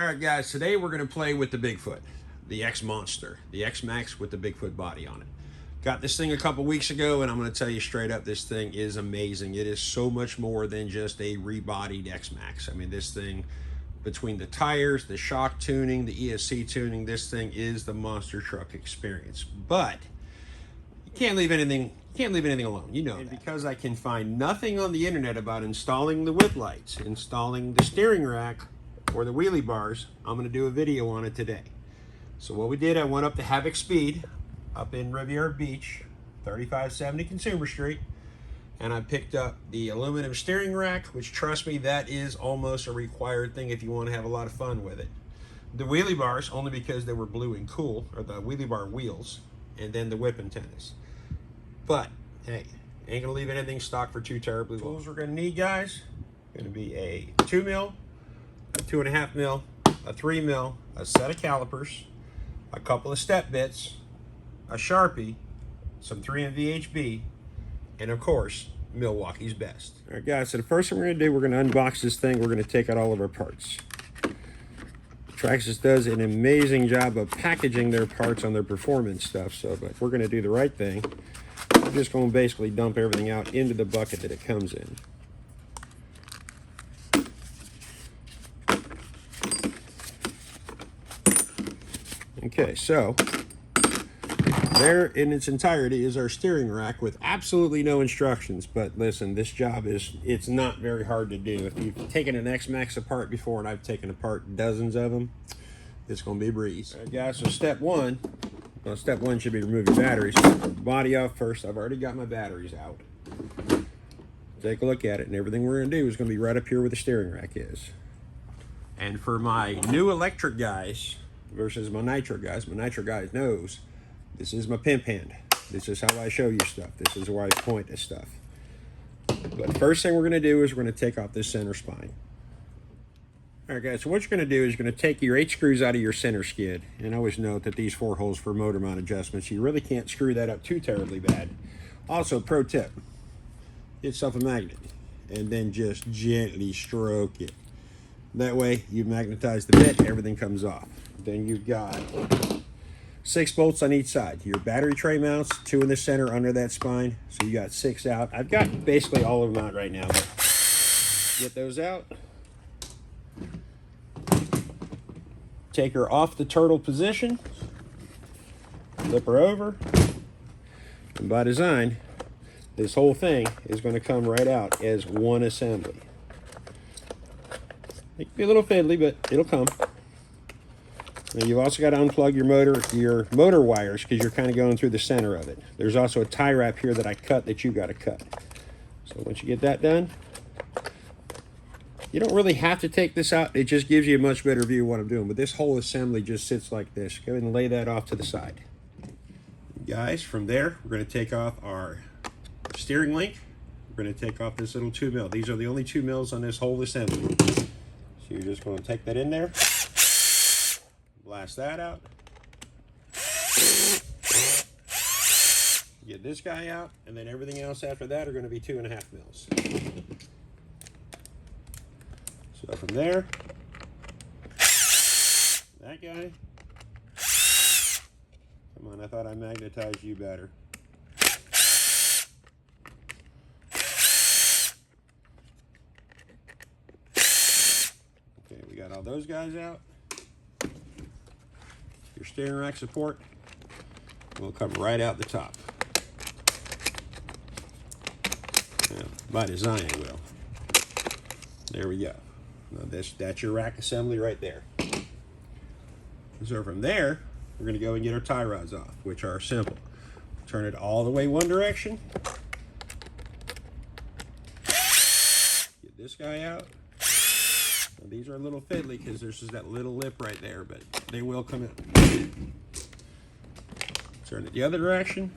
All right, guys, today we're going to play with the Bigfoot, the X Monster, the XMaxx with the Bigfoot body on it. Got this thing a couple weeks ago, and I'm going to tell you straight up, this thing is amazing. It is so much more than just a rebodied XMaxx. I mean, this thing, between the tires, the shock tuning, the ESC tuning, this thing is the monster truck experience. But you can't leave anything alone, you know. And because I can find nothing on the internet about installing the whip lights, installing the steering rack, or the wheelie bars, I'm going to do a video on it today. So what we did, I went up to Havoc Speed up in Riviera Beach, 3570 Consumer Street, and I picked up the aluminum steering rack, which, trust me, that is almost a required thing if you want to have a lot of fun with it. The wheelie bars, only because they were blue and cool, or the wheelie bar wheels, and then the whip antennas. But hey, ain't gonna leave anything stock for too terribly long. Tools we're gonna need, guys, gonna be a 2 mil, a 2.5 mil, a 3 mil, a set of calipers, a couple of step bits, a Sharpie, some 3M VHB, and of course, Milwaukee's Best. All right, guys, so the first thing we're gonna do, we're gonna unbox this thing. We're gonna take out all of our parts. Traxxas does an amazing job of packaging their parts on their performance stuff, so but we're gonna do the right thing. We're just gonna basically dump everything out into the bucket that it comes in. Okay, so there in its entirety is our steering rack with absolutely no instructions. But listen, this job it's not very hard to do. If you've taken an XMaxx apart before, and I've taken apart dozens of them, it's going to be a breeze. All right, guys, so step one should be remove your batteries. Body off first. I've already got my batteries out. Take a look at it, and everything we're going to do is going to be right up here where the steering rack is. And for my new electric guys versus my nitro guys knows this is my pimp hand. This is how I show you stuff. This is where I point at stuff. But first thing we're going to do is we're going to take off this center spine. All right, guys, so what you're going to do is you're going to take your 8 screws out of your center skid. And always note that these 4 holes for motor mount adjustments, you really can't screw that up too terribly bad. Also, pro tip, get yourself a magnet and then just gently stroke it. That way you magnetize the bit, everything comes off. Then you've got 6 bolts on each side. Your battery tray mounts, 2 in the center under that spine. So you got 6 out. I've got basically all of them out right now. But get those out. Take her off the turtle position. Flip her over. And by design, this whole thing is going to come right out as one assembly. It can be a little fiddly, but it'll come. Now you've also got to unplug your motor wires because you're kind of going through the center of it. There's also a tie wrap here that I cut that you got to cut. So once you get that done, you don't really have to take this out. It just gives you a much better view of what I'm doing. But this whole assembly just sits like this. Go ahead and lay that off to the side. Guys, from there, we're going to take off our steering link. We're going to take off this little 2 mil. These are the only 2 mils on this whole assembly. So you're just going to take that in there. Blast that out. Get this guy out, and then everything else after that are going to be 2.5 mils. So from there, that guy. Come on, I thought I magnetized you better. Okay, we got all those guys out. Your steering rack support will come right out the top. Now, by design it will. There we go. Now that's your rack assembly right there. So from there, we're going to go and get our tie rods off, which are simple. Turn it all the way one direction. Get this guy out. Now, these are a little fiddly because there's just that little lip right there, but they will come in. Turn it the other direction.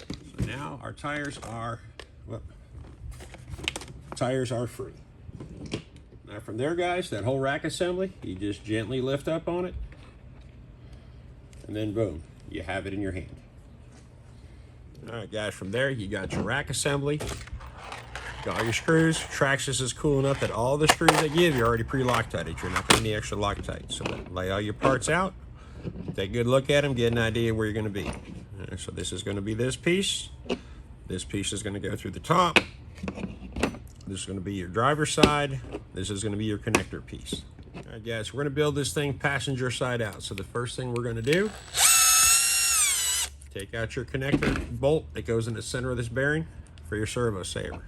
So now our tires are free. Now from there, guys, that whole rack assembly, you just gently lift up on it, and then boom, you have it in your hand. All right, guys, from there, you got your rack assembly. Got all your screws. Traxxas is cool enough that all the screws they give you are already pre-Loctited. You're not going to need extra Loctite. So lay all your parts out, take a good look at them, get an idea where you're going to be. Right, so this is going to be this piece. This piece is going to go through the top. This is going to be your driver's side. This is going to be your connector piece. All right, guys, we're going to build this thing passenger side out. So the first thing we're going to do, take out your connector bolt that goes in the center of this bearing for your servo saver,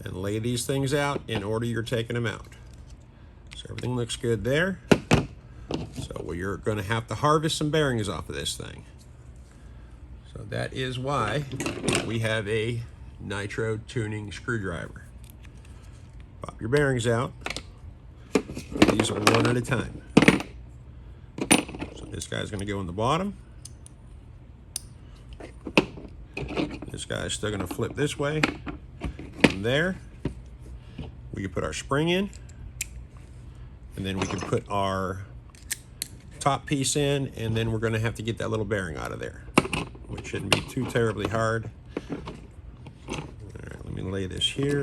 and lay these things out in order you're taking them out. So everything looks good there. So you're going to have to harvest some bearings off of this thing. So that is why we have a nitro tuning screwdriver. Pop your bearings out. These are one at a time. So this guy's going to go in the bottom. This guy's still going to flip this way. From there, we can put our spring in, and then we can put our top piece in, and then we're going to have to get that little bearing out of there, which shouldn't be too terribly hard. All right, let me lay this here.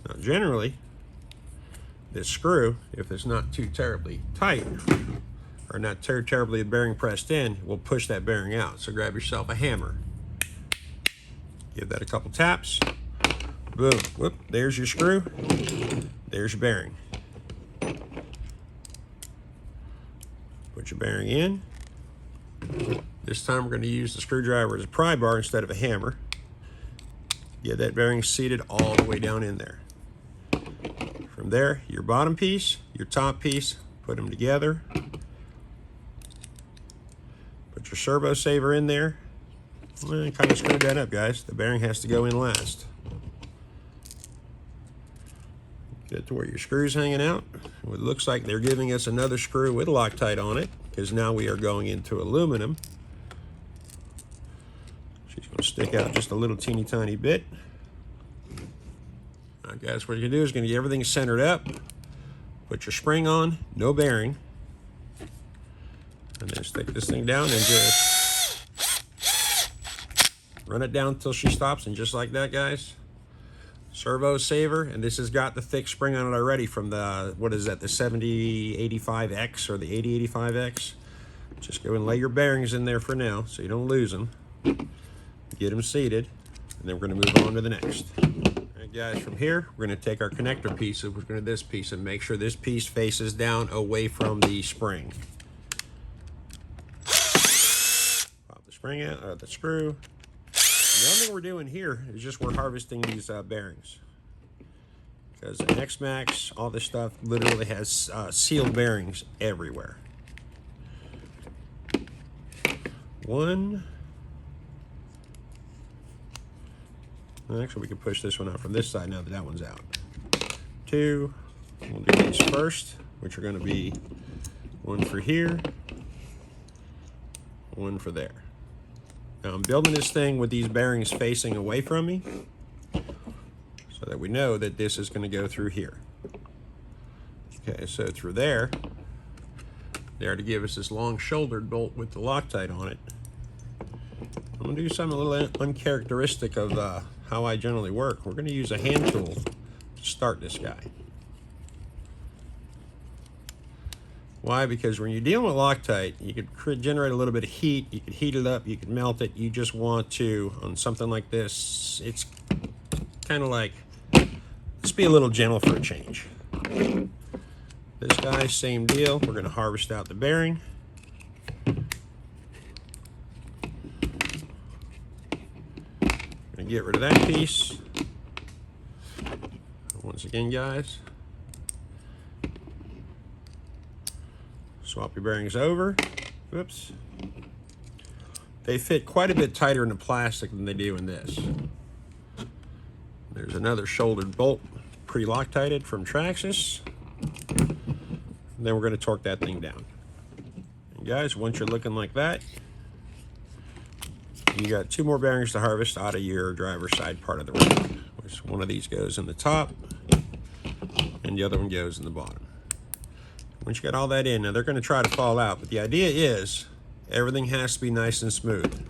Now, generally, this screw, if it's not too terribly tight, or not terribly bearing pressed in, will push that bearing out. So grab yourself a hammer. Give that a couple taps. Boom. Whoop. There's your screw. There's your bearing. Put your bearing in. This time we're going to use the screwdriver as a pry bar instead of a hammer. Get that bearing seated all the way down in there. From there, your bottom piece, your top piece, put them together. Put your servo saver in there. Well, kind of screwed that up, guys. The bearing has to go in last. Get to where your screw's hanging out. It looks like they're giving us another screw with Loctite on it, because now we are going into aluminum. She's going to stick out just a little teeny tiny bit. All right, guys, what you're going to do is going to get everything centered up. Put your spring on, no bearing. And then stick this thing down and just run it down until she stops, and just like that, guys. Servo saver, and this has got the thick spring on it already from the, what is that, the 7085X or the 8085X. Just go and lay your bearings in there for now so you don't lose them. Get them seated, and then we're going to move on to the next. All right, guys, from here, we're going to take our connector piece, we're going to do this piece, and make sure this piece faces down away from the spring. Pop the spring out, or the screw. The only thing we're doing here is just we're harvesting these bearings, because an XMaxx, all this stuff literally has sealed bearings everywhere. One. Actually, we can push this one out from this side now that that one's out. Two. We'll do these first, which are going to be one for here, one for there. Now I'm building this thing with these bearings facing away from me so that we know that this is going to go through here. Okay, so through there, they are to give us this long shouldered bolt with the Loctite on it. I'm going to do something a little uncharacteristic of how I generally work. We're going to use a hand tool to start this guy. Why? Because when you're dealing with Loctite, you could generate a little bit of heat, you could heat it up, you could melt it. You just want to, on something like this, it's kind of like, let's be a little gentle for a change. This guy, same deal. We're going to harvest out the bearing. Going to get rid of that piece. Once again, guys, swap your bearings over. Whoops. They fit quite a bit tighter in the plastic than they do in this. There's another shouldered bolt, pre-Loctited from Traxxas. And then we're going to torque that thing down. And guys, once you're looking like that, you got two more bearings to harvest out of your driver's side part of the rack. Which one of these goes in the top, and the other one goes in the bottom. Once you got all that in, now they're going to try to fall out, but the idea is Everything has to be nice and smooth.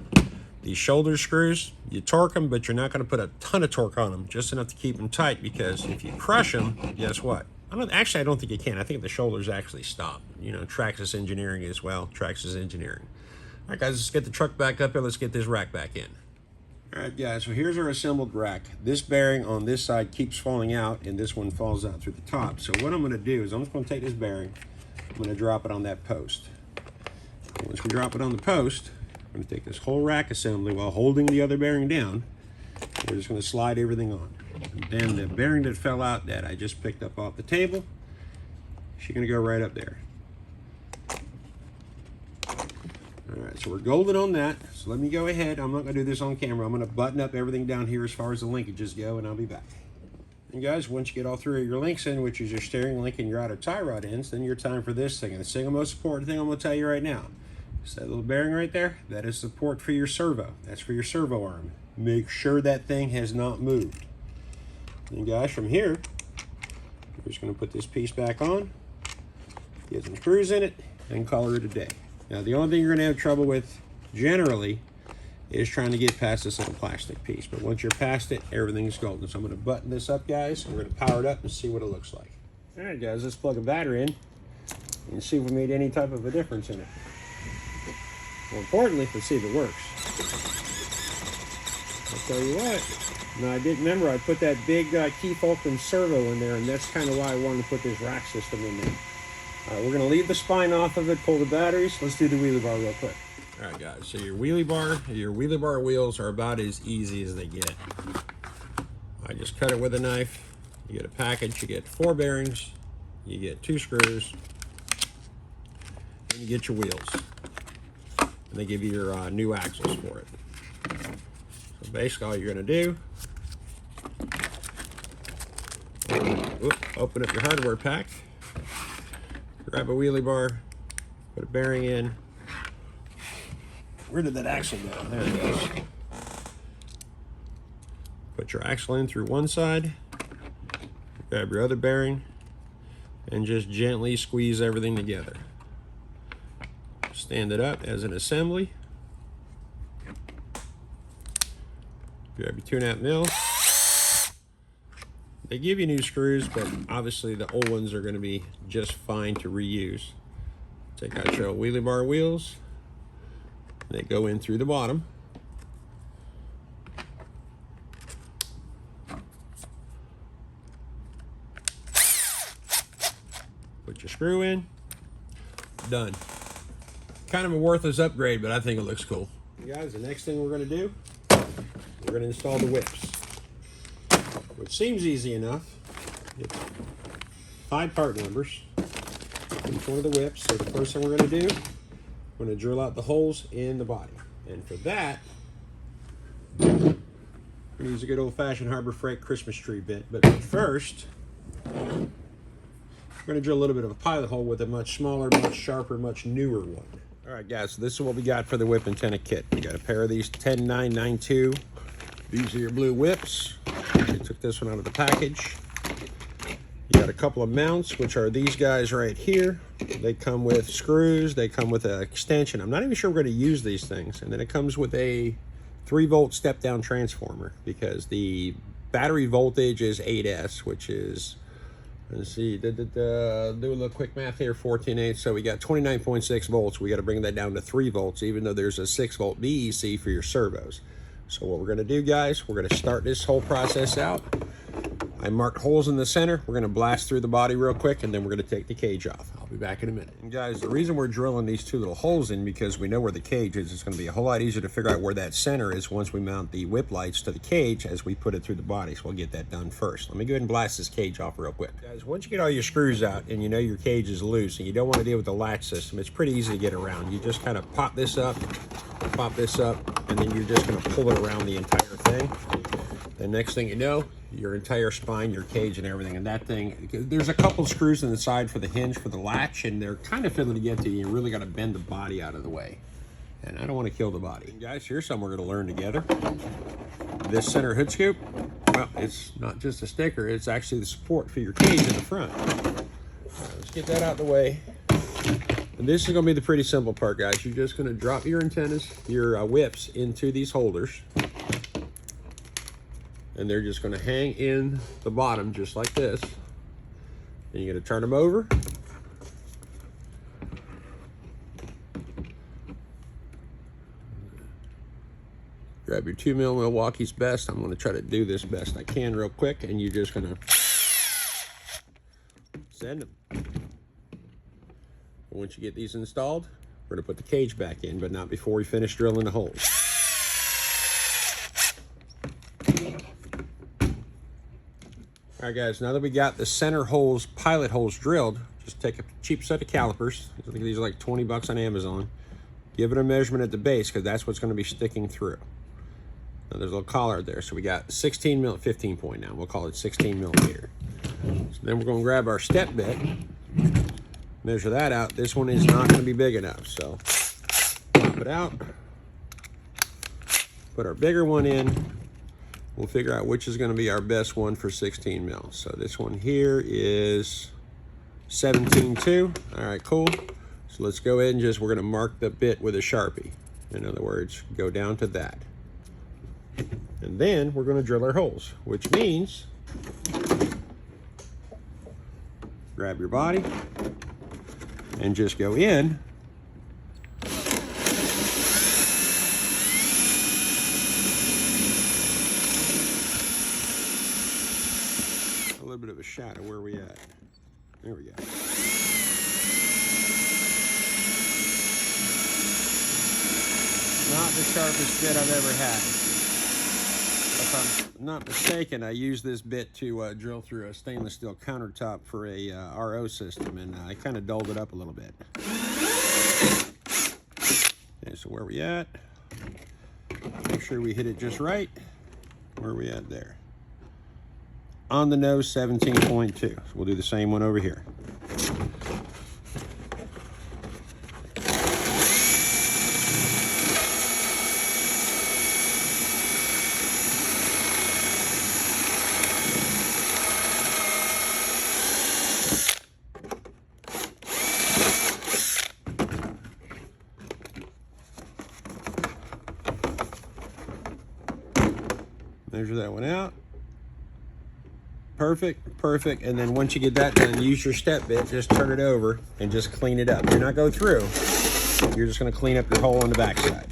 These shoulder screws, you torque them, but you're not going to put a ton of torque on them, just enough to keep them tight, because if you crush them, guess what? I don't think you can. I think the shoulders actually stop. You know, Traxxas engineering as well. Traxxas engineering. All right, guys, let's get the truck back up here. Let's get this rack back in. All right, guys, so here's our assembled rack. This bearing on this side keeps falling out, and this one falls out through the top. So what I'm going to do is I'm just going to take this bearing, I'm going to drop it on that post. And once we drop it on the post, I'm going to take this whole rack assembly while holding the other bearing down. We're just going to slide everything on. And then the bearing that fell out that I just picked up off the table, she's going to go right up there. All right, so we're golden on that. So let me go ahead. I'm not going to do this on camera. I'm going to button up everything down here as far as the linkages go, and I'll be back. And guys, once you get all three of your links in, which is your steering link and your outer tie rod ends, then you're time for this thing. And the single most important thing I'm going to tell you right now is that little bearing right there. That is support for your servo. That's for your servo arm. Make sure that thing has not moved. And guys, from here, we're just going to put this piece back on, get some screws in it, and call it a day. Now, the only thing you're going to have trouble with, generally, is trying to get past this little plastic piece. But once you're past it, everything's golden. So I'm going to button this up, guys, and we're going to power it up and see what it looks like. All right, guys, let's plug a battery in and see if we made any type of a difference in it. More importantly, let's see if it works. I'll tell you what. Now, I did remember I put that big Keith Fulton servo in there, and that's kind of why I wanted to put this rack system in there. All right, we're going to leave the spine off of it, pull the batteries. Let's do the wheelie bar real quick. All right, guys, so your wheelie bar wheels are about as easy as they get. I just cut it with a knife. You get a package, you get 4 bearings, you get 2 screws, and you get your wheels. And they give you your new axles for it. So basically all you're going to do, open up your hardware pack, grab a wheelie bar, put a bearing in. Where did that axle go? There it goes. Put your axle in through one side, grab your other bearing, and just gently squeeze everything together. Stand it up as an assembly. Grab your 2.5 mil. They give you new screws, but obviously the old ones are going to be just fine to reuse. Take out your wheelie bar wheels. They go in through the bottom. Put your screw in. Done. Kind of a worthless upgrade, but I think it looks cool. Guys, the next thing we're going to do, we're going to install the whips, which seems easy enough. It's 5 part numbers, each one of the whips. So the first thing we're going to do, we're going to drill out the holes in the body. And for that, we're going to use a good old-fashioned Harbor Freight Christmas tree bit. But first, we're going to drill a little bit of a pilot hole with a much smaller, much sharper, much newer one. All right, guys, so this is what we got for the whip antenna kit. We got a pair of these 10992. These are your blue whips. I took this one out of the package. You got a couple of mounts, which are these guys right here. They come with screws. They come with an extension. I'm not even sure we're going to use these things. And then it comes with a 3-volt step-down transformer, because the battery voltage is 8S, which is, let's see, do a little quick math here, 14.8. So we got 29.6 volts. We got to bring that down to 3 volts, even though there's a 6-volt DEC for your servos. So what we're going to do, guys, we're going to start this whole process out. I marked holes in the center. We're going to blast through the body real quick, and then we're going to take the cage off. I'll be back in a minute. And guys, the reason we're drilling these 2 little holes in, because we know where the cage is. It's going to be a whole lot easier to figure out where that center is once we mount the whip lights to the cage as we put it through the body. So we'll get that done first. Let me go ahead and blast this cage off real quick. Guys, once you get all your screws out and you know your cage is loose and you don't want to deal with the latch system, it's pretty easy to get around. You just kind of pop this up, and then you're just going to pull it around the entire thing. The next thing you know, your entire spine, your cage, and everything, and that thing, there's a couple screws in the side for the hinge for the latch, and they're kind of fiddly to get to. You really got to bend the body out of the way, and I don't want to kill the body. Guys, here's something we're going to learn together. This center hood scoop, well, it's not just a sticker, it's actually the support for your cage in the front. Let's get that out of the way. And this is going to be the pretty simple part, guys. You're just going to drop your antennas, your whips into these holders. And they're just going to hang in the bottom just like this. And you're going to turn them over. Grab your 2mm Milwaukee's Best. I'm going to try to do this best I can real quick. And you're just going to send them. Once you get these installed, we're going to put the cage back in, but not before we finish drilling the holes. All right, guys, now that we got the center holes, pilot holes drilled, just take a cheap set of calipers. I think these are like 20 bucks on Amazon. Give it a measurement at the base, because that's what's going to be sticking through. Now, there's a little collar there, so we got 15 point now. We'll call it 16 millimeter. So then we're going to grab our step bit, measure that out. This one is not going to be big enough, so pop it out, put our bigger one in. We'll figure out which is going to be our best one for 16 mil. So this one here is 17.2. All right, cool. So let's go ahead and we're going to mark the bit with a Sharpie. In other words, go down to that. And then we're going to drill our holes, which means grab your body and just go in. A little bit of a shot of where we at. There we go. Not the sharpest bit I've ever had. If I'm not mistaken, I used this bit to drill through a stainless steel countertop for a RO system, and I kind of dulled it up a little bit. Okay, so where are we at? Make sure we hit it just right. Where are we at there? On the nose, 17.2. So we'll do the same one over here. Measure that one out. Perfect, perfect. And then once you get that done, use your step bit, just turn it over and just clean it up. You're not going through. You're just going to clean up your hole on the backside.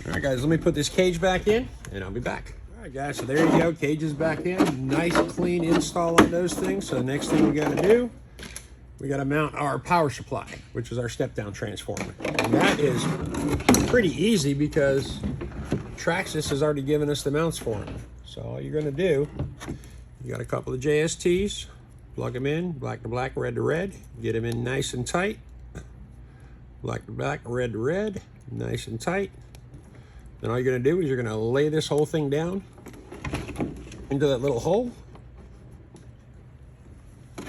All right, guys, let me put this cage back in and I'll be back. All right, guys, so there you go. Cage is back in. Nice, clean install on those things. So the next thing we got to do, we got to mount our power supply, which is our step-down transformer. And that is pretty easy because Traxxas has already given us the mounts for them. So all you're going to do, you got a couple of JSTs, plug them in, black to black, red to red, get them in nice and tight. Black to black, red to red, nice and tight. Then all you're going to do is you're going to lay this whole thing down into that little hole.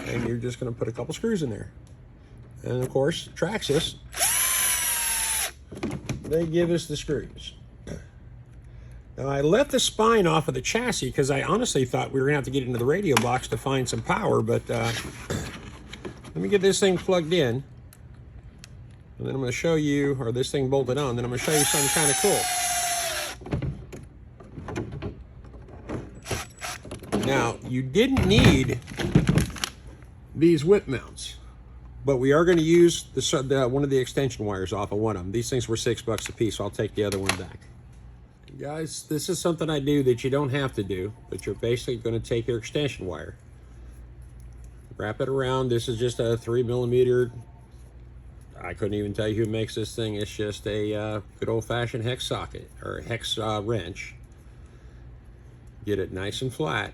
And you're just going to put a couple screws in there. And of course, Traxxas, they give us the screws. Now, I left the spine off of the chassis because I honestly thought we were going to have to get into the radio box to find some power, but let me get this thing plugged in. And then I'm going to show you, or this thing bolted on, then I'm going to show you something kind of cool. Now, you didn't need these whip mounts, but we are going to use one of the extension wires off of one of them. These things were $6 a piece, so I'll take the other one back. Guys, this is something I do that you don't have to do, but you're basically going to take your extension wire, wrap it around. This is just a 3mm. I couldn't even tell you who makes this thing. It's just a good old-fashioned hex socket or hex wrench. Get it nice and flat.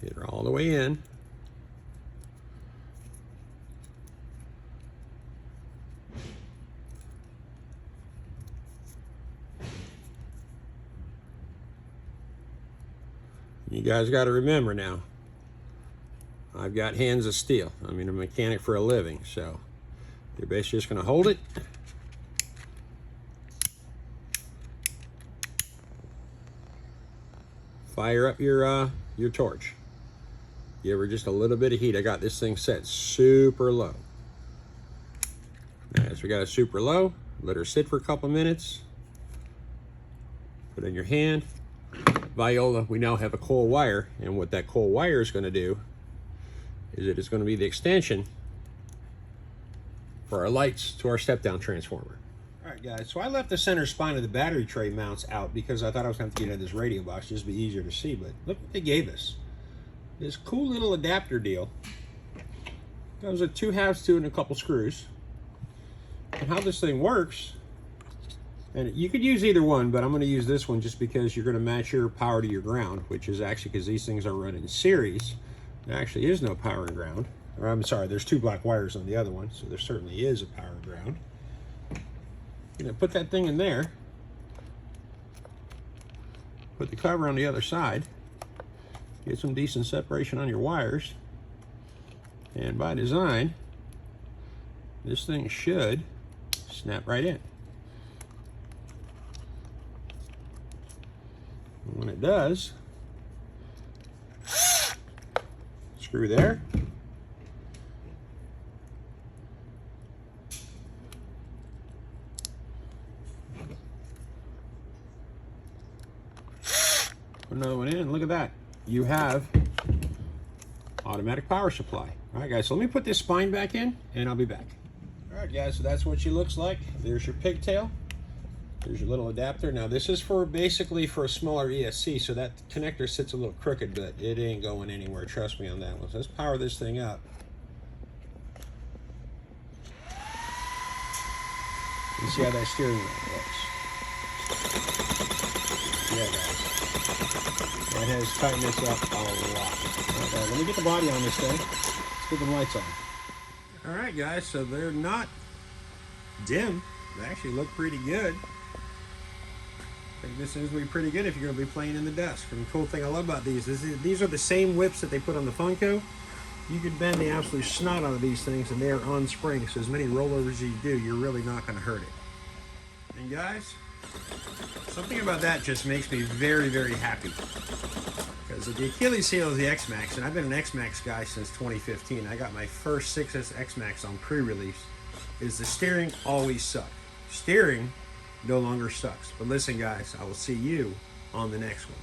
Get her all the way in. You guys got to remember now, I've got hands of steel. I mean, I'm a mechanic for a living, so you're basically just going to hold it. Fire up your torch. Give her just a little bit of heat. I got this thing set super low. As we got it super low, let her sit for a couple minutes. Put it in your hand. Viola, we now have a coil wire, and what that coil wire is going to do is it is going to be the extension for our lights to our step-down transformer. All right, guys, so I left the center spine of the battery tray mounts out because I thought I was going to have to get out of this radio box just to be easier to see, but look what they gave us. This cool little adapter deal. Comes with 2 halves to it and a couple screws. And how this thing works, and you could use either one, but I'm going to use this one just because you're going to match your power to your ground, which is actually because these things are run in series. There actually is no power and ground. Or I'm sorry, there's 2 black wires on the other one, so there certainly is a power and ground. You're going to put that thing in there. Put the cover on the other side. Get some decent separation on your wires. And by design, this thing should snap right in. And when it does, screw there. Put another one in, and look at that. You have automatic power supply. All right, guys, so let me put this spine back in, and I'll be back. All right, guys, so that's what she looks like. There's your pigtail. There's your little adapter. Now, this is for basically for a smaller ESC, so that connector sits a little crooked, but it ain't going anywhere. Trust me on that one. So let's power this thing up. You see how that steering wheel looks. Yeah, guys. That has tightened this up a lot. Okay, let me get the body on this thing. Let's get the lights on. All right, guys, so they're not dim. They actually look pretty good. I think this is going to be pretty good if you're going to be playing in the dusk. And the cool thing I love about these is these are the same whips that they put on the Funko. You could bend the absolute snot out of these things, and they're on springs. So as many rollovers as you do, you're really not going to hurt it. And guys, something about that just makes me very, very happy. Because the Achilles heel is the XMaxx, and I've been an XMaxx guy since 2015. I got my first 6S XMaxx on pre-release. Is the steering always sucked. Steering no longer sucks. But listen, guys, I will see you on the next one.